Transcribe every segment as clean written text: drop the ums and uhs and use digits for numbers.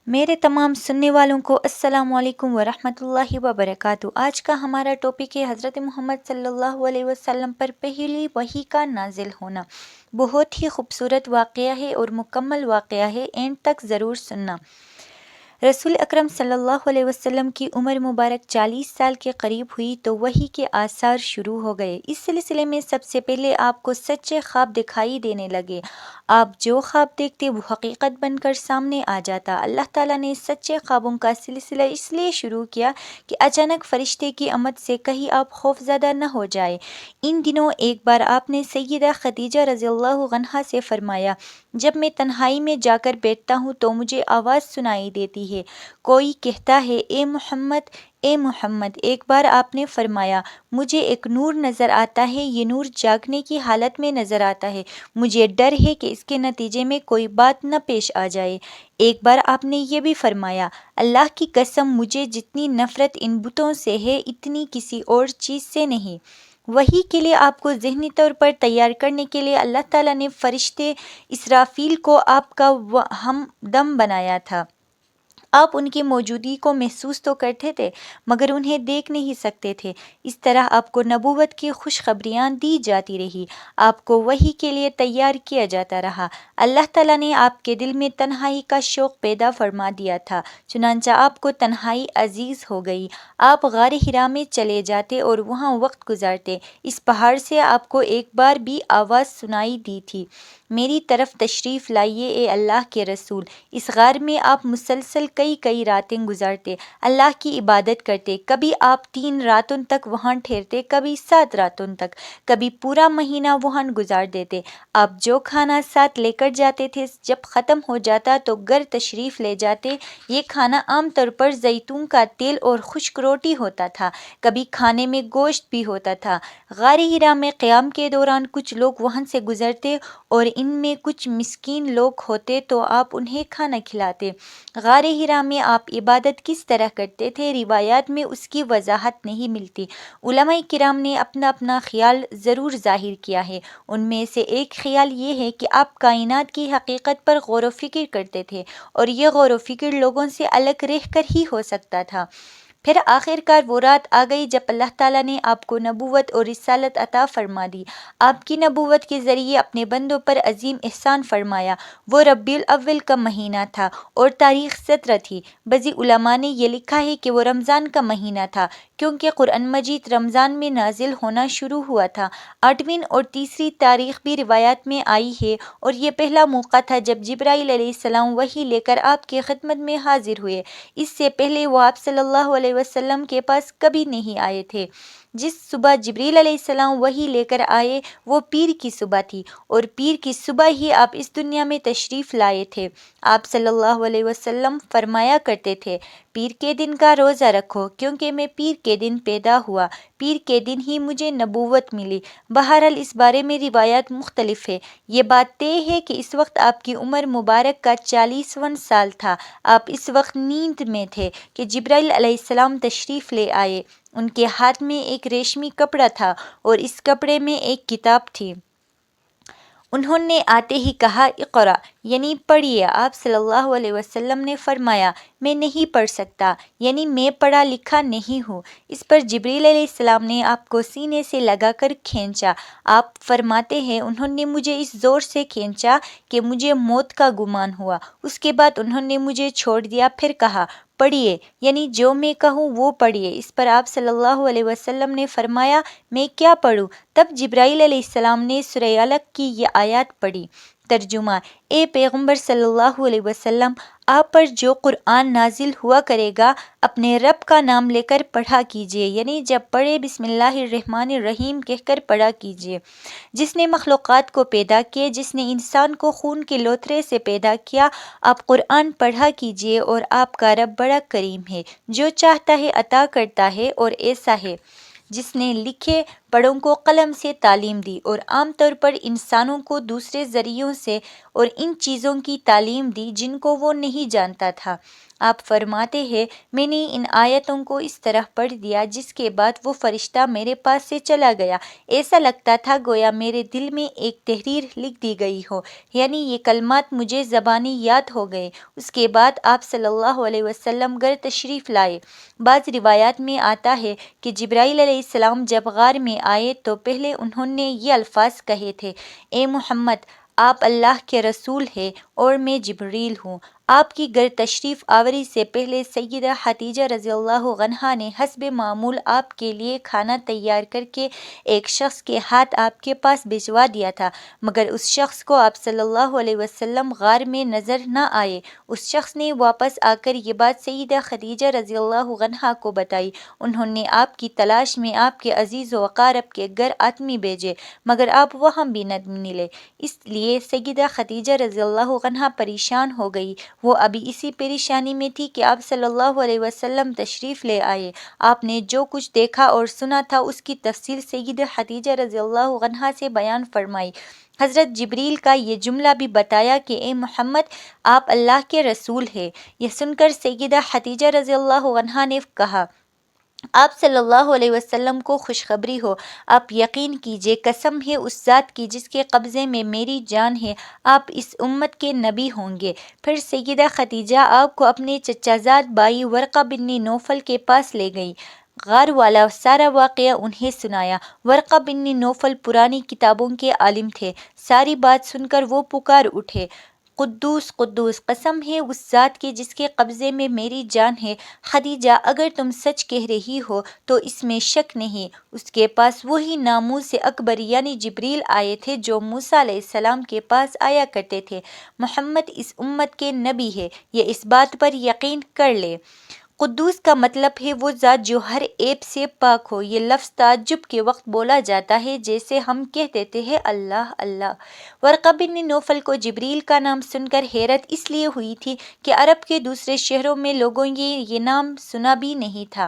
میرے تمام سننے والوں کو السلام علیکم ورحمۃ اللہ وبرکاتہ۔ آج کا ہمارا ٹاپک ہے حضرت محمد صلی اللہ علیہ وسلم پر پہلی وحی کا نازل ہونا۔ بہت ہی خوبصورت واقعہ ہے اور مکمل واقعہ ہے، اینڈ تک ضرور سننا۔ رسول اکرم صلی اللہ علیہ وسلم کی عمر مبارک 40 سال کے قریب ہوئی تو وحی کے آثار شروع ہو گئے۔ اس سلسلے میں سب سے پہلے آپ کو سچے خواب دکھائی دینے لگے۔ آپ جو خواب دیکھتے وہ حقیقت بن کر سامنے آ جاتا۔ اللہ تعالیٰ نے سچے خوابوں کا سلسلہ اس لیے شروع کیا کہ اچانک فرشتے کی آمد سے کہیں آپ خوفزدہ نہ ہو جائے۔ ان دنوں ایک بار آپ نے سیدہ خدیجہ رضی اللہ عنہا سے فرمایا، جب میں تنہائی میں جا کر بیٹھتا ہوں تو مجھے آواز سنائی دیتی ہے، کوئی کہتا ہے اے محمد اے محمد۔ ایک بار آپ نے فرمایا، مجھے ایک نور نظر آتا ہے، یہ نور جاگنے کی حالت میں نظر آتا ہے، مجھے ڈر ہے کہ اس کے نتیجے میں کوئی بات نہ پیش آ جائے۔ ایک بار آپ نے یہ بھی فرمایا، اللہ کی قسم مجھے جتنی نفرت ان بتوں سے ہے اتنی کسی اور چیز سے نہیں۔ وحی کے لیے آپ کو ذہنی طور پر تیار کرنے کے لیے اللہ تعالیٰ نے فرشتے اسرافیل کو آپ کا ہمدم بنایا تھا۔ آپ ان کی موجودگی کو محسوس تو کرتے تھے مگر انہیں دیکھ نہیں سکتے تھے۔ اس طرح آپ کو نبوت کی خوشخبریاں دی جاتی رہی، آپ کو وحی کے لیے تیار کیا جاتا رہا۔ اللہ تعالیٰ نے آپ کے دل میں تنہائی کا شوق پیدا فرما دیا تھا، چنانچہ آپ کو تنہائی عزیز ہو گئی۔ آپ غار حرا میں چلے جاتے اور وہاں وقت گزارتے۔ اس پہاڑ سے آپ کو ایک بار بھی آواز سنائی دی تھی، میری طرف تشریف لائیے اے اللہ کے رسول۔ اس غار میں آپ مسلسل کئی راتیں گزارتے، اللہ کی عبادت کرتے۔ کبھی آپ 3 راتوں تک وہاں ٹھہرتے، کبھی 7 راتوں تک، کبھی پورا مہینہ وہاں گزار دیتے۔ آپ جو کھانا ساتھ لے کر جاتے تھے جب ختم ہو جاتا تو گھر تشریف لے جاتے۔ یہ کھانا عام طور پر زیتون کا تیل اور خشک روٹی ہوتا تھا، کبھی کھانے میں گوشت بھی ہوتا تھا۔ غار حرا میں قیام کے دوران کچھ لوگ وہاں سے گزرتے اور ان میں کچھ مسکین لوگ ہوتے تو آپ انہیں کھانا کھلاتے۔ غار حرا میں آپ عبادت کس طرح کرتے تھے، روایات میں اس کی وضاحت نہیں ملتی۔ علماء کرام نے اپنا اپنا خیال ضرور ظاہر کیا ہے۔ ان میں سے ایک خیال یہ ہے کہ آپ کائنات کی حقیقت پر غور و فکر کرتے تھے اور یہ غور و فکر لوگوں سے الگ رہ کر ہی ہو سکتا تھا۔ پھر آخر کار وہ رات آ گئی جب اللہ تعالیٰ نے آپ کو نبوت اور رسالت عطا فرما دی۔ آپ کی نبوت کے ذریعے اپنے بندوں پر عظیم احسان فرمایا۔ وہ ربیع الاول کا مہینہ تھا اور تاریخ 17 تھی۔ بعضی علماء نے یہ لکھا ہے کہ وہ رمضان کا مہینہ تھا کیونکہ قرآن مجید رمضان میں نازل ہونا شروع ہوا تھا۔ 8ویں اور تیسری تاریخ بھی روایات میں آئی ہے اور یہ پہلا موقع تھا جب جبرائیل علیہ السلام وحی لے کر آپ کی خدمت میں حاضر ہوئے۔ اس سے پہلے وہ آپ صلی اللہ علیہ وسلم کے پاس کبھی نہیں آئے تھے۔ جس صبح جبرائیل علیہ السلام وحی لے کر آئے وہ پیر کی صبح تھی اور پیر کی صبح ہی آپ اس دنیا میں تشریف لائے تھے۔ آپ صلی اللہ علیہ وسلم فرمایا کرتے تھے، پیر کے دن کا روزہ رکھو کیونکہ میں پیر کے دن پیدا ہوا، پیر کے دن ہی مجھے نبوت ملی۔ بہرحال اس بارے میں روایات مختلف ہے۔ یہ بات طے ہے کہ اس وقت آپ کی عمر مبارک کا 40واں سال تھا۔ آپ اس وقت نیند میں تھے کہ جبرائیل علیہ السلام تشریف لے آئے۔ ان کے ہاتھ میں ایک ریشمی کپڑا تھا اور اس کپڑے میں ایک کتاب تھی۔ انہوں نے آتے ہی کہا اقرأ، یعنی پڑھیے۔ آپ صلی اللہ علیہ وسلم نے فرمایا، میں نہیں پڑھ سکتا، یعنی میں پڑھا لکھا نہیں ہوں۔ اس پر جبرائیل علیہ السلام نے آپ کو سینے سے لگا کر کھینچا۔ آپ فرماتے ہیں، انہوں نے مجھے اس زور سے کھینچا کہ مجھے موت کا گمان ہوا۔ اس کے بعد انہوں نے مجھے چھوڑ دیا، پھر کہا پڑھیے، یعنی جو میں کہوں وہ پڑھیے۔ اس پر آپ صلی اللہ علیہ وسلم نے فرمایا، میں کیا پڑھوں؟ تب جبرائیل علیہ السلام نے سورہ علق کی یہ آیات پڑھی۔ ترجمہ: اے پیغمبر صلی اللہ علیہ وسلم، آپ پر جو قرآن نازل ہوا کرے گا اپنے رب کا نام لے کر پڑھا کیجیے، یعنی جب پڑھے بسم اللہ الرحمن الرحیم کہہ کر پڑھا کیجیے۔ جس نے مخلوقات کو پیدا کیے، جس نے انسان کو خون کے لوتھڑے سے پیدا کیا، آپ قرآن پڑھا کیجیے اور آپ کا رب بڑا کریم ہے، جو چاہتا ہے عطا کرتا ہے اور ایسا ہے جس نے لکھے بڑوں کو قلم سے تعلیم دی اور عام طور پر انسانوں کو دوسرے ذریعوں سے اور ان چیزوں کی تعلیم دی جن کو وہ نہیں جانتا تھا۔ آپ فرماتے ہیں میں نے ان آیتوں کو اس طرح پڑھ دیا جس کے بعد وہ فرشتہ میرے پاس سے چلا گیا، ایسا لگتا تھا گویا میرے دل میں ایک تحریر لکھ دی گئی ہو، یعنی یہ کلمات مجھے زبانی یاد ہو گئے۔ اس کے بعد آپ صلی اللہ علیہ وسلم گھر تشریف لائے۔ بعض روایات میں آتا ہے کہ جبرائیل علیہ السلام جب غار میں آئے تو پہلے انہوں نے یہ الفاظ کہے تھے، اے محمد آپ اللہ کے رسول ہیں اور میں جبریل ہوں۔ آپ کی گھر تشریف آوری سے پہلے سیدہ خدیجہ رضی اللہ عنہا نے حسب معمول آپ کے لیے کھانا تیار کر کے ایک شخص کے ہاتھ آپ کے پاس بھجوا دیا تھا، مگر اس شخص کو آپ صلی اللہ علیہ وسلم غار میں نظر نہ آئے۔ اس شخص نے واپس آ کر یہ بات سیدہ خدیجہ رضی اللہ عنہا کو بتائی۔ انہوں نے آپ کی تلاش میں آپ کے عزیز و اقارب کے گھر آدمی بھیجے، مگر آپ وہاں بھی نہ ملے۔ اس لیے سیدہ خدیجہ رضی اللہ عنہا پریشان ہو گئی۔ وہ ابھی اسی پریشانی میں تھی کہ آپ صلی اللہ علیہ وسلم تشریف لے آئے۔ آپ نے جو کچھ دیکھا اور سنا تھا اس کی تفصیل سیدہ خدیجہ رضی اللہ عنہا سے بیان فرمائی۔ حضرت جبریل کا یہ جملہ بھی بتایا کہ اے محمد آپ اللہ کے رسول ہیں۔ یہ سن کر سیدہ خدیجہ رضی اللہ عنہا نے کہا، آپ صلی اللہ علیہ وسلم کو خوشخبری ہو، آپ یقین کیجئے قسم ہے اس ذات کی جس کے قبضے میں میری جان ہے، آپ اس امت کے نبی ہوں گے۔ پھر سیدہ خدیجہ آپ کو اپنے چچا زاد بھائی ورقہ بن نوفل کے پاس لے گئی۔ غار والا سارا واقعہ انہیں سنایا۔ ورقہ بن نوفل پرانی کتابوں کے عالم تھے۔ ساری بات سن کر وہ پکار اٹھے، قدوس قدوس، قسم ہے اس ذات کی جس کے قبضے میں میری جان ہے، خدیجہ اگر تم سچ کہہ رہی ہو تو اس میں شک نہیں، اس کے پاس وہی ناموس اکبر یعنی جبریل آئے تھے جو موسیٰ علیہ السلام کے پاس آیا کرتے تھے۔ محمد اس امت کے نبی ہے، یہ اس بات پر یقین کر لے۔ قدوس کا مطلب ہے وہ ذات جو ہر عیب سے پاک ہو۔ یہ لفظ تعجب کے وقت بولا جاتا ہے جیسے ہم کہہ دیتے ہیں اللہ اللہ۔ ورقہ بن نوفل کو جبریل کا نام سن کر حیرت اس لیے ہوئی تھی کہ عرب کے دوسرے شہروں میں لوگوں نے یہ نام سنا بھی نہیں تھا۔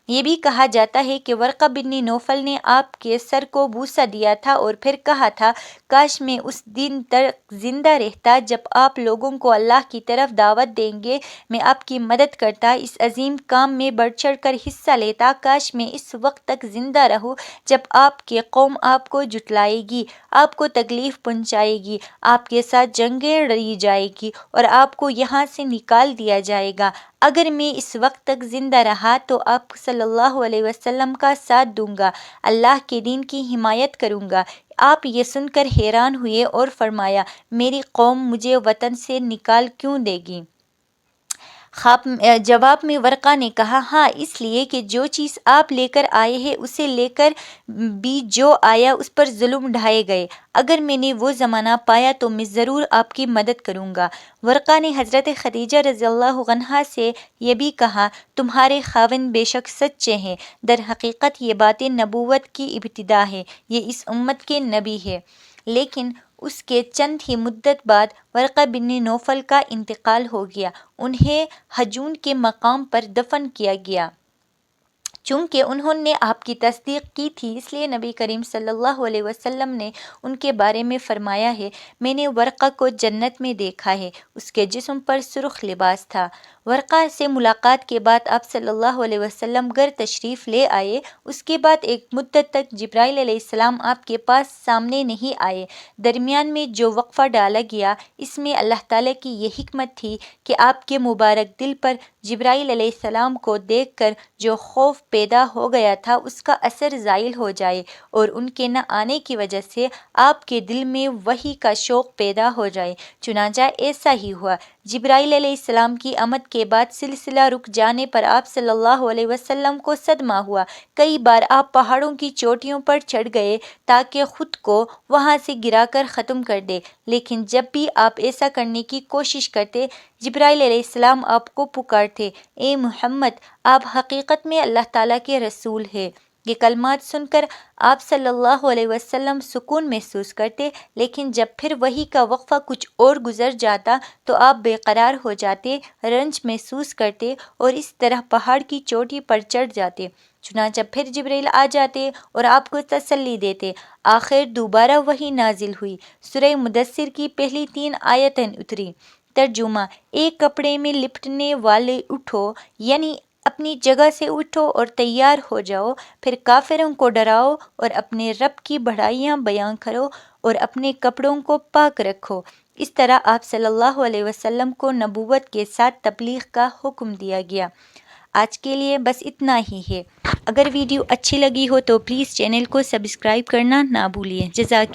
یہ بھی کہا جاتا ہے کہ ورقہ بن نوفل نے آپ کے سر کو بوسہ دیا تھا اور پھر کہا تھا، کاش میں اس دن تک زندہ رہتا جب آپ لوگوں کو اللہ کی طرف دعوت دیں گے، میں آپ کی مدد کرتا، اس عظیم کام میں بڑھ چڑھ کر حصہ لیتا، کاش میں اس وقت تک زندہ رہوں جب آپ کی قوم آپ کو جھٹلائے گی، آپ کو تکلیف پہنچائے گی، آپ کے ساتھ جنگیں لڑی جائے گی اور آپ کو یہاں سے نکال دیا جائے گا۔ اگر میں اس وقت تک زندہ رہا تو آپ صلی اللہ علیہ وسلم کا ساتھ دوں گا، اللہ کے دین کی حمایت کروں گا۔ آپ یہ سن کر حیران ہوئے اور فرمایا، میری قوم مجھے وطن سے نکال کیوں دے گی؟ جواب میں ورقہ نے کہا، ہاں اس لیے کہ جو چیز آپ لے کر آئے ہیں اسے لے کر بھی جو آیا اس پر ظلم ڈھائے گئے، اگر میں نے وہ زمانہ پایا تو میں ضرور آپ کی مدد کروں گا۔ ورقہ نے حضرت خدیجہ رضی اللہ عنہا سے یہ بھی کہا، تمہارے خاوند بے شک سچے ہیں، در حقیقت یہ باتیں نبوت کی ابتدا ہے، یہ اس امت کے نبی ہے۔ لیکن اس کے چند ہی مدت بعد ورقہ بن نوفل کا انتقال ہو گیا، انہیں حجون کے مقام پر دفن کیا گیا۔ چونکہ انہوں نے آپ کی تصدیق کی تھی اس لیے نبی کریم صلی اللہ علیہ وسلم نے ان کے بارے میں فرمایا ہے، میں نے ورقہ کو جنت میں دیکھا ہے، اس کے جسم پر سرخ لباس تھا۔ ورقہ سے ملاقات کے بعد آپ صلی اللہ علیہ وسلم گھر تشریف لے آئے۔ اس کے بعد ایک مدت تک جبرائیل علیہ السلام آپ کے پاس سامنے نہیں آئے۔ درمیان میں جو وقفہ ڈالا گیا اس میں اللہ تعالیٰ کی یہ حکمت تھی کہ آپ کے مبارک دل پر جبرائیل علیہ السلام کو دیکھ کر جو خوف پیدا ہو گیا تھا اس کا اثر زائل ہو جائے اور ان کے نہ آنے کی وجہ سے آپ کے دل میں وحی کا شوق پیدا ہو جائے۔ چنانچہ ایسا ہی ہوا۔ جبرائیل علیہ السلام کی آمد کے بعد سلسلہ رک جانے پر آپ صلی اللہ علیہ وسلم کو صدمہ ہوا۔ کئی بار آپ پہاڑوں کی چوٹیوں پر چڑھ گئے تاکہ خود کو وہاں سے گرا کر ختم کر دیں، لیکن جب بھی آپ ایسا کرنے کی کوشش کرتے جبرائیل علیہ السلام آپ کو پکارتے، اے محمد آپ حقیقت میں اللہ تعالیٰ کے رسول ہیں۔ یہ کلمات سن کر آپ صلی اللہ علیہ وسلم سکون محسوس کرتے، لیکن جب پھر وحی کا وقفہ کچھ اور گزر جاتا تو آپ بے قرار ہو جاتے، رنج محسوس کرتے اور اس طرح پہاڑ کی چوٹی پر چڑھ جاتے۔ چنانچہ پھر جبرائیل آ جاتے اور آپ کو تسلی دیتے۔ آخر دوبارہ وحی نازل ہوئی۔ سورہ مدثر کی پہلی 3 آیتیں اتری۔ ترجمہ: ایک کپڑے میں لپٹنے والے اٹھو، یعنی اپنی جگہ سے اٹھو اور تیار ہو جاؤ، پھر کافروں کو ڈراؤ اور اپنے رب کی بڑائیاں بیان کرو اور اپنے کپڑوں کو پاک رکھو۔ اس طرح آپ صلی اللہ علیہ وسلم کو نبوت کے ساتھ تبلیغ کا حکم دیا گیا۔ آج کے لیے بس اتنا ہی ہے۔ اگر ویڈیو اچھی لگی ہو تو پلیز چینل کو سبسکرائب کرنا نہ بھولیں۔ جزاک